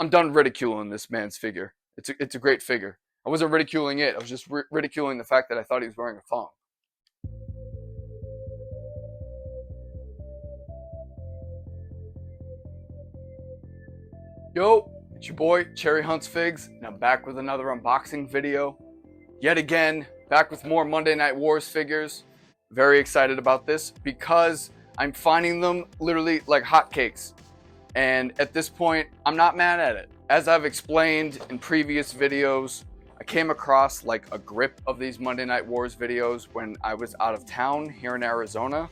I'm done ridiculing this man's figure. It's a great figure. I wasn't ridiculing it. I was just ridiculing the fact that I thought he was wearing a thong. Yo, it's your boy Cherry Hunts Figs, and I'm back with another unboxing video. Yet again, back with more Monday Night Wars figures. Very excited about this because I'm finding them literally like hotcakes. And at this point, I'm not mad at it. As I've explained in previous videos, I came across like a grip of these Monday Night Wars videos when I was out of town here in Arizona.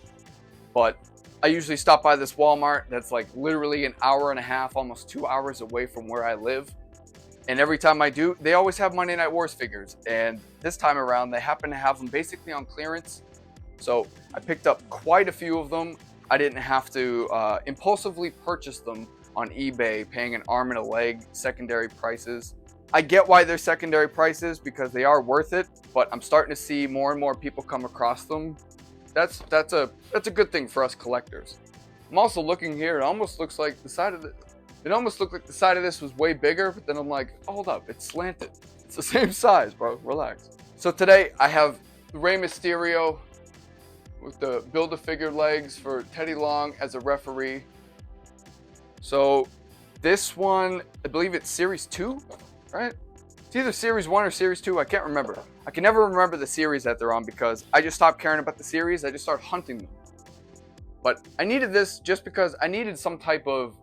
But I usually stop by this Walmart that's like literally an hour and a half, almost 2 hours away from where I live. And every time I do, they always have Monday Night Wars figures. And this time around, they happen to have them basically on clearance. So I picked up quite a few of them. I didn't have to impulsively purchase them on eBay, paying an arm and a leg secondary prices. I get why they're secondary prices because they are worth it, but I'm starting to see more and more people come across them. That's a good thing for us collectors. I'm also looking here. It almost looks like the side of the. It almost looked like the side of this was way bigger, but then I'm like, hold up, it's slanted. It's the same size, bro. Relax. So today I have Rey Mysterio with the Build-A-Figure legs for Teddy Long as a referee. So this one, I believe it's Series 2, right? It's either Series 1 or Series 2. I can't remember. I can never remember the series that they're on because I just stopped caring about the series. I just started hunting them. But I needed this just because I needed some type of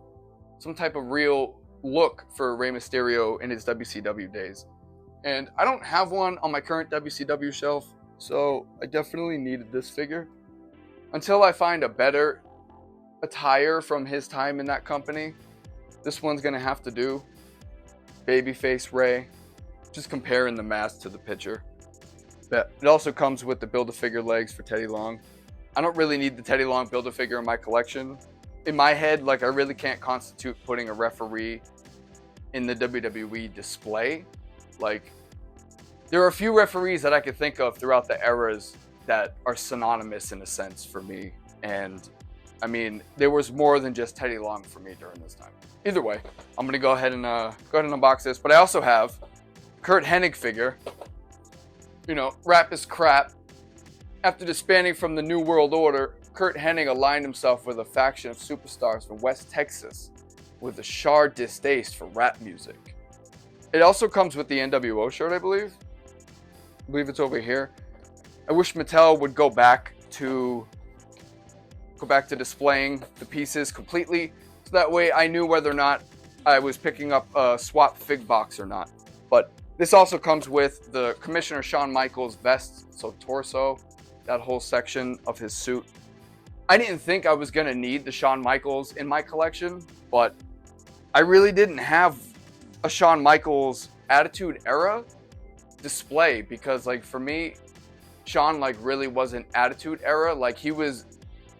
real look for Rey Mysterio in his WCW days. And I don't have one on my current WCW shelf, so I definitely needed this figure. Until I find a better attire from his time in that company, this one's gonna have to do. Babyface Rey, just comparing the mask to the picture. But it also comes with the Build-A-Figure legs for Teddy Long. I don't really need the Teddy Long Build-A-Figure in my collection. In my head, like, I really can't constitute putting a referee in the WWE display. Like, there are a few referees that I could think of throughout the eras that are synonymous in a sense for me. And I mean, there was more than just Teddy Long for me during this time. Either way, I'm gonna go ahead and unbox this. But I also have Curt Hennig figure. You know, rap is crap. After disbanding from the New World Order, Curt Hennig aligned himself with a faction of superstars from West Texas with a sharp distaste for rap music. It also comes with the NWO shirt, I believe. I believe it's over here. I wish Mattel would go back to displaying the pieces completely, so that way I knew whether or not I was picking up a swap fig box or not. But this also comes with the Commissioner Shawn Michaels vest, so torso, that whole section of his suit. I didn't think I was going to need the Shawn Michaels in my collection, but I really didn't have a Shawn Michaels Attitude Era display because, like, for me, Shawn, like, really wasn't Attitude Era. Like, he was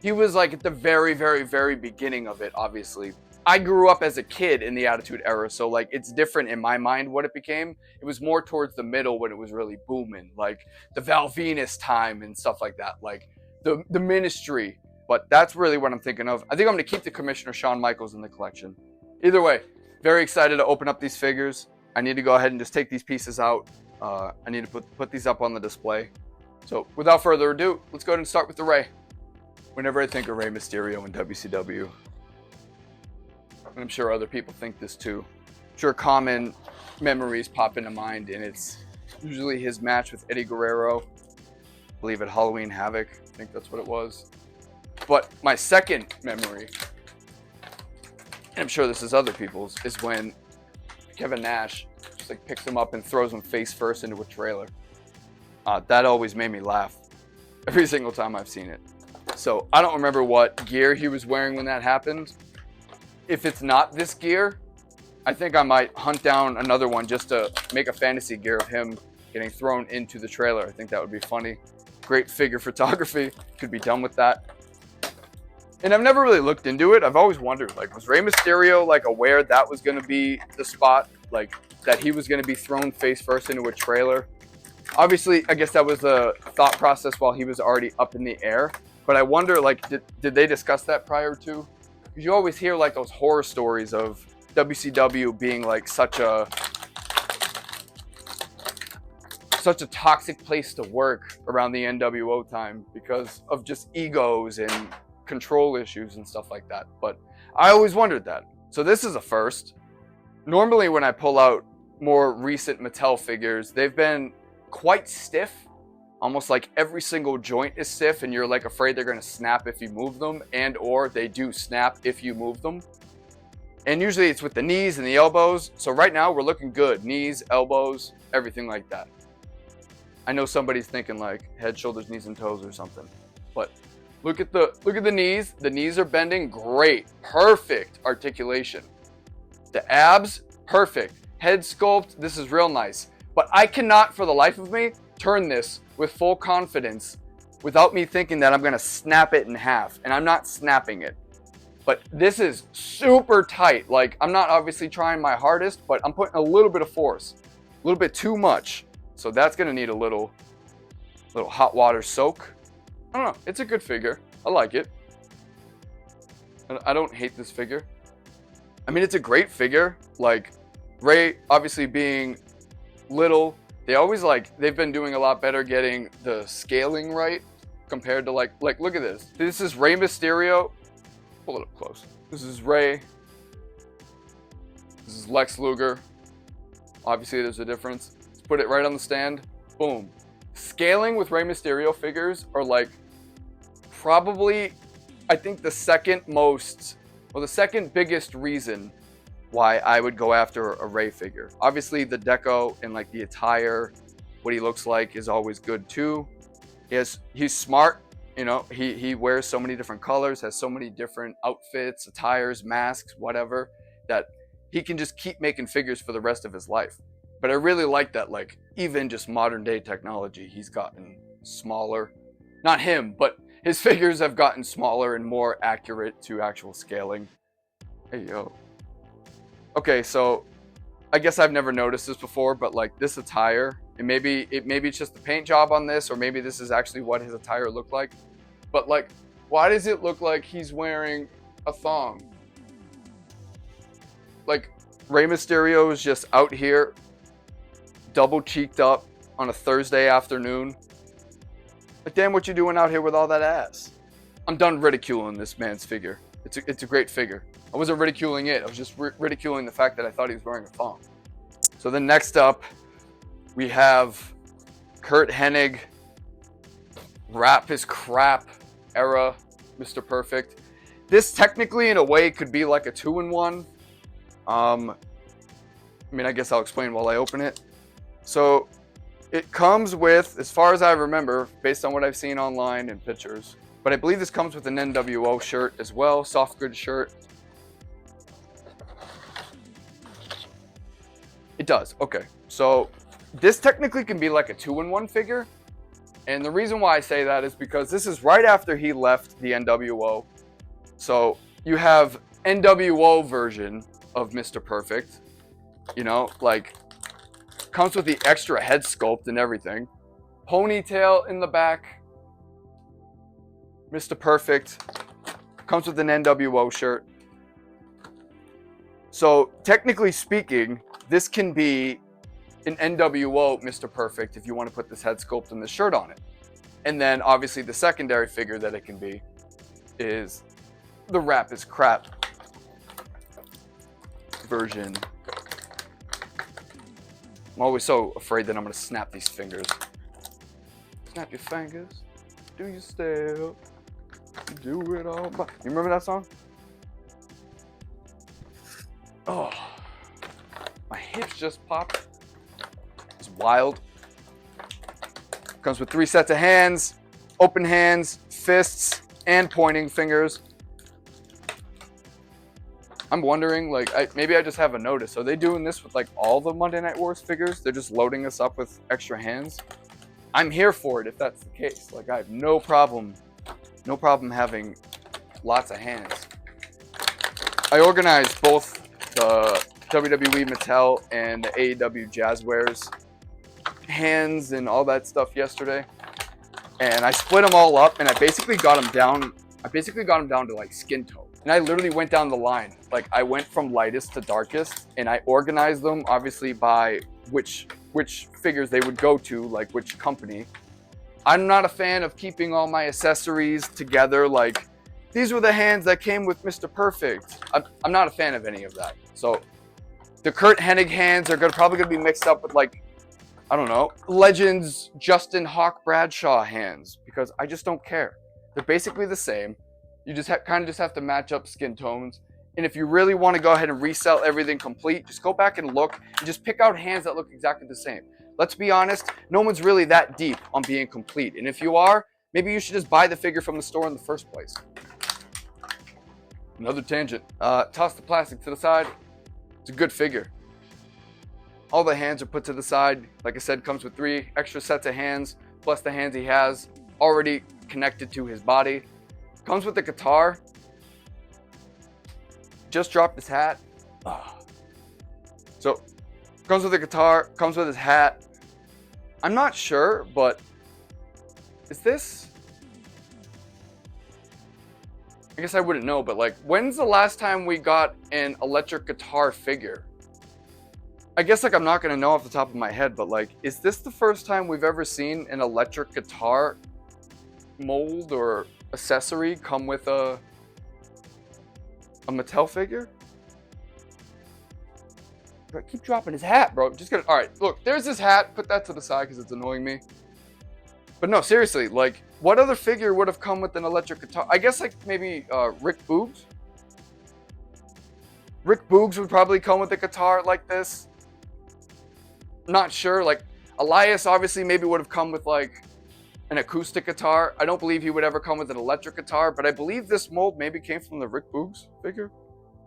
like at the very, very, very beginning of it, obviously. I grew up as a kid in the Attitude Era, so like it's different in my mind what it became. It was more towards the middle when it was really booming, like the Val Venus time and stuff like that, like the Ministry. But that's really what I'm thinking of. I think I'm going to keep the Commissioner Shawn Michaels in the collection. Either way, very excited to open up these figures. I need to go ahead and just take these pieces out. I need to put these up on the display. So without further ado, let's go ahead and start with the Rey. Whenever I think of Rey Mysterio in WCW, and I'm sure other people think this too, I'm sure common memories pop into mind, and it's usually his match with Eddie Guerrero, I believe at Halloween Havoc. I think that's what it was. But my second memory, and I'm sure this is other people's, is when Kevin Nash just like picks him up and throws him face first into a trailer. That always made me laugh every single time I've seen it. So I don't remember what gear he was wearing when that happened. If it's not this gear, I think I might hunt down another one just to make a fantasy gear of him getting thrown into the trailer. I think that would be funny. Great figure photography. Could be done with that. And I've never really looked into it. I've always wondered, like, was Rey Mysterio like aware that was going to be the spot? Like, that he was going to be thrown face first into a trailer? Obviously, I guess that was the thought process while he was already up in the air. But I wonder, like, did they discuss that prior to? Because you always hear, like, those horror stories of WCW being like such a toxic place to work around the NWO time because of just egos and control issues and stuff like that. But I always wondered that. So this is a first. Normally when I pull out more recent Mattel figures, they've been quite stiff. Almost like every single joint is stiff and you're like afraid they're gonna snap if you move them, and or they do snap if you move them. And usually it's with the knees and the elbows. So right now we're looking good. Knees, elbows, everything like that. I know somebody's thinking like head, shoulders, knees, and toes or something. But look at the knees. The knees are bending. Great. Perfect articulation. The abs, perfect. Head sculpt, this is real nice. But I cannot for the life of me turn this with full confidence without me thinking that I'm gonna snap it in half. And I'm not snapping it. But this is super tight. Like, I'm not obviously trying my hardest, but I'm putting a little bit of force. A little bit too much. So that's gonna need a little hot water soak. I don't know, it's a good figure. I like it. I don't hate this figure. I mean, it's a great figure. Like, Rey, obviously being little, they've been doing a lot better getting the scaling right compared to like look at this. This is Rey Mysterio. Pull it up close. This is Rey. This is Lex Luger. Obviously there's a difference. Let's put it right on the stand. Boom. Scaling with Rey Mysterio figures are like probably, I think the second biggest reason why I would go after a Rey figure. Obviously the deco and like the attire, what he looks like is always good too. He's smart, you know, he wears so many different colors, has so many different outfits, attires, masks, whatever, that he can just keep making figures for the rest of his life. But I really like that, like, even just modern day technology, he's gotten smaller. Not him, but his figures have gotten smaller and more accurate to actual scaling. Hey, yo. Okay, so I guess I've never noticed this before, but like this attire, maybe it's just the paint job on this, or maybe this is actually what his attire looked like. But like, why does it look like he's wearing a thong? Like, Rey Mysterio is just out here, double cheeked up on a Thursday afternoon. Like, damn, what you doing out here with all that ass? I'm done ridiculing this man's figure. It's a great figure. I wasn't ridiculing it. I was just ridiculing the fact that I thought he was wearing a thong. So then next up, we have Curt Hennig, Rap is Crap era Mr. Perfect. This technically, in a way, could be like a 2-in-1. I mean, I guess I'll explain while I open it. So it comes with, as far as I remember, based on what I've seen online and pictures, but I believe this comes with an NWO shirt as well, soft goods shirt. It does, okay. So this technically can be like a 2-in-1 figure. And the reason why I say that is because this is right after he left the NWO. So you have NWO version of Mr. Perfect, you know, like comes with the extra head sculpt and everything. Ponytail in the back. Mr. Perfect comes with an NWO shirt. So technically speaking, this can be an NWO Mr. Perfect if you want to put this head sculpt and this shirt on it. And then obviously the secondary figure that it can be is the Rap is Crap version. I'm always so afraid that I'm going to snap these fingers. Snap your fingers, do your step, do it all. You remember that song? Oh, my hips just popped. It's wild. Comes with 3 sets of hands, open hands, fists, and pointing fingers. I'm wondering, like, maybe I just haven't noticed. Are they doing this with like all the Monday Night Wars figures? They're just loading us up with extra hands. I'm here for it if that's the case. Like, I have no problem having lots of hands. I organized both the WWE Mattel and the AEW Jazzwares hands and all that stuff yesterday, and I split them all up, and I basically got them down to like skin toe. And I literally went down the line. Like, I went from lightest to darkest, and I organized them obviously by which figures they would go to, like which company. I'm not a fan of keeping all my accessories together. Like, these were the hands that came with Mr. Perfect. I'm not a fan of any of that. So the Curt Hennig hands are probably gonna be mixed up with, like, I don't know, Legends Justin Hawk Bradshaw hands, because I just don't care. They're basically the same. You just kind of just have to match up skin tones. And if you really want to go ahead and resell everything complete, just go back and look and just pick out hands that look exactly the same. Let's be honest, no one's really that deep on being complete. And if you are, maybe you should just buy the figure from the store in the first place. Another tangent. Toss the plastic to the side. It's a good figure. All the hands are put to the side. Like I said, comes with 3 extra sets of hands, plus the hands he has already connected to his body. Comes with the guitar. Just dropped his hat. So, comes with the guitar, comes with his hat. I'm not sure, but is this? I guess I wouldn't know, but like, when's the last time we got an electric guitar figure? I guess like I'm not gonna know off the top of my head, but like, is this the first time we've ever seen an electric guitar mold or accessory come with a Mattel figure? Bro, keep dropping his hat, bro. Just gonna. All right, look, there's his hat. Put that to the side because it's annoying me. But no, seriously, like, what other figure would have come with an electric guitar? I guess like maybe Rick Boogs. Rick Boogs would probably come with a guitar like this. Not sure. Like, Elias obviously maybe would have come with like an acoustic guitar. I don't believe he would ever come with an electric guitar, but I believe this mold maybe came from the Rick Boogs figure.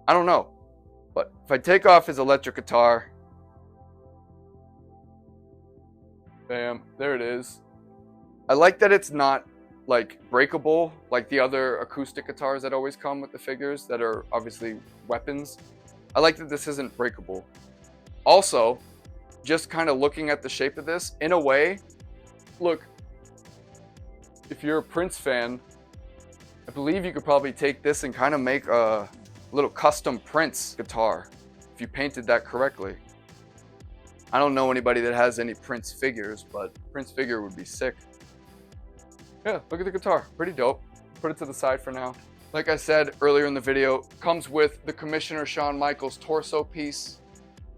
I don't know. But if I take off his electric guitar, bam, there it is. I like that it's not like breakable like the other acoustic guitars that always come with the figures that are obviously weapons. I like that this isn't breakable. Also, just kind of looking at the shape of this, in a way, look, if you're a Prince fan, I believe you could probably take this and kind of make a little custom Prince guitar if you painted that correctly. I don't know anybody that has any Prince figures, but Prince figure would be sick. Yeah, look at the guitar. Pretty dope. Put it to the side for now. Like I said earlier in the video, comes with the Commissioner Shawn Michaels torso piece.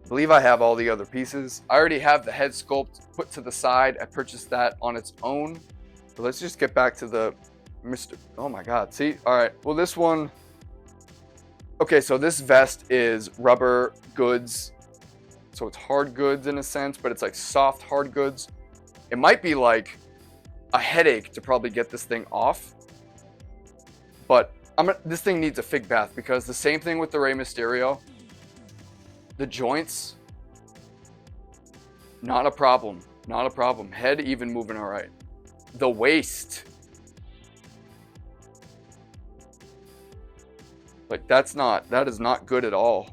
I believe I have all the other pieces. I already have the head sculpt put to the side. I purchased that on its own. But let's just get back to the Mr. Oh my God, see? All right, well this one, okay, so this vest is rubber goods. So it's hard goods in a sense, but it's like soft hard goods. It might be like a headache to probably get this thing off. But this thing needs a fig bath because the same thing with the Rey Mysterio. The joints, not a problem, not a problem. Head even moving all right. The waist, like that is not good at all.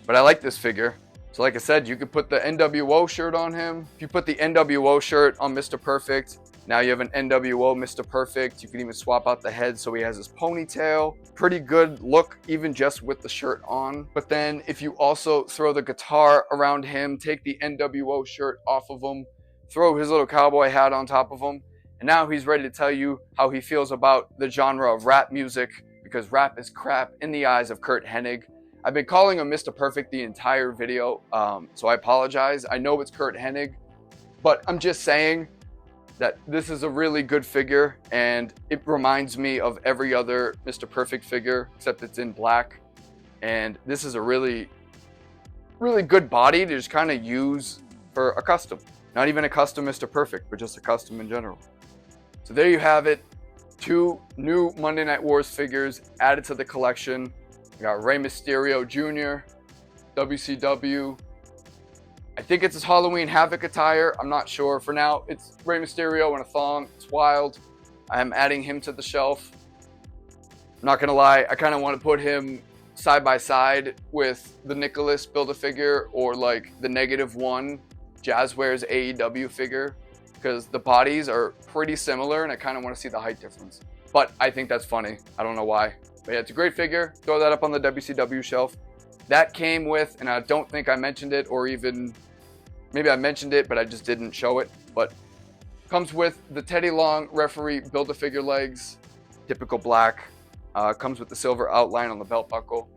But I like this figure. So like I said, you could put the NWO shirt on him. If you put the NWO shirt on Mr. Perfect, now you have an NWO Mr. Perfect. You can even swap out the head so he has his ponytail. Pretty good look, even just with the shirt on. But then if you also throw the guitar around him, take the NWO shirt off of him, throw his little cowboy hat on top of him, and now he's ready to tell you how he feels about the genre of rap music, because rap is crap in the eyes of Curt Hennig. I've been calling him Mr. Perfect the entire video, so I apologize. I know it's Curt Hennig, but I'm just saying that this is a really good figure, and it reminds me of every other Mr. Perfect figure, except it's in black. And this is a really, really good body to just kind of use for a custom. Not even a custom Mr. Perfect, but just a custom in general. So there you have it. 2 new Monday Night Wars figures added to the collection. We got Rey Mysterio Jr., WCW. I think it's his Halloween Havoc attire. I'm not sure. For now, it's Rey Mysterio in a thong. It's wild. I am adding him to the shelf. I'm not gonna lie, I kind of want to put him side by side with the Nicholas Build-A-Figure or like the -1 Jazzwares AEW figure, because the bodies are pretty similar and I kind of want to see the height difference. But I think that's funny. I don't know why. But yeah, it's a great figure. Throw that up on the WCW shelf. That came with, and I don't think I mentioned it, or even maybe I mentioned it, but I just didn't show it. But comes with the Teddy Long referee Build-A-Figure legs, typical black. Comes with the silver outline on the belt buckle.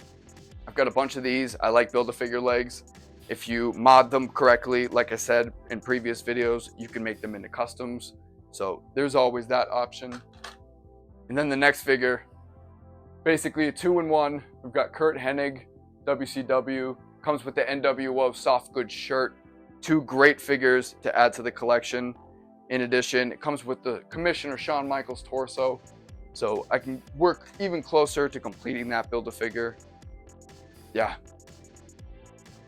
I've got a bunch of these. I like Build-A-Figure legs. If you mod them correctly, like I said in previous videos, you can make them into customs. So there's always that option. And then the next figure, basically a 2-in-1. We've got Curt Hennig, WCW. Comes with the NWO soft goods shirt. 2 great figures to add to the collection. In addition, it comes with the Commissioner Shawn Michaels torso. So I can work even closer to completing that Build-A-Figure. Yeah.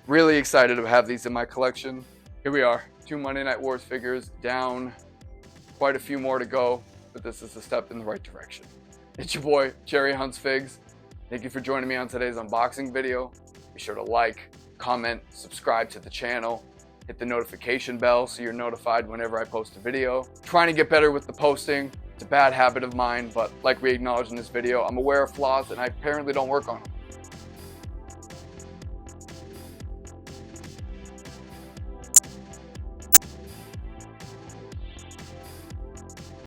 Really excited to have these in my collection. Here we are, 2 Monday Night Wars figures down. Quite a few more to go, but this is a step in the right direction. It's your boy, Cherry Hunts Figs. Thank you for joining me on today's unboxing video. Be sure to like, comment, subscribe to the channel, hit the notification bell so you're notified whenever I post a video. Trying to get better with the posting. It's a bad habit of mine, but like we acknowledged in this video, I'm aware of flaws and I apparently don't work on them.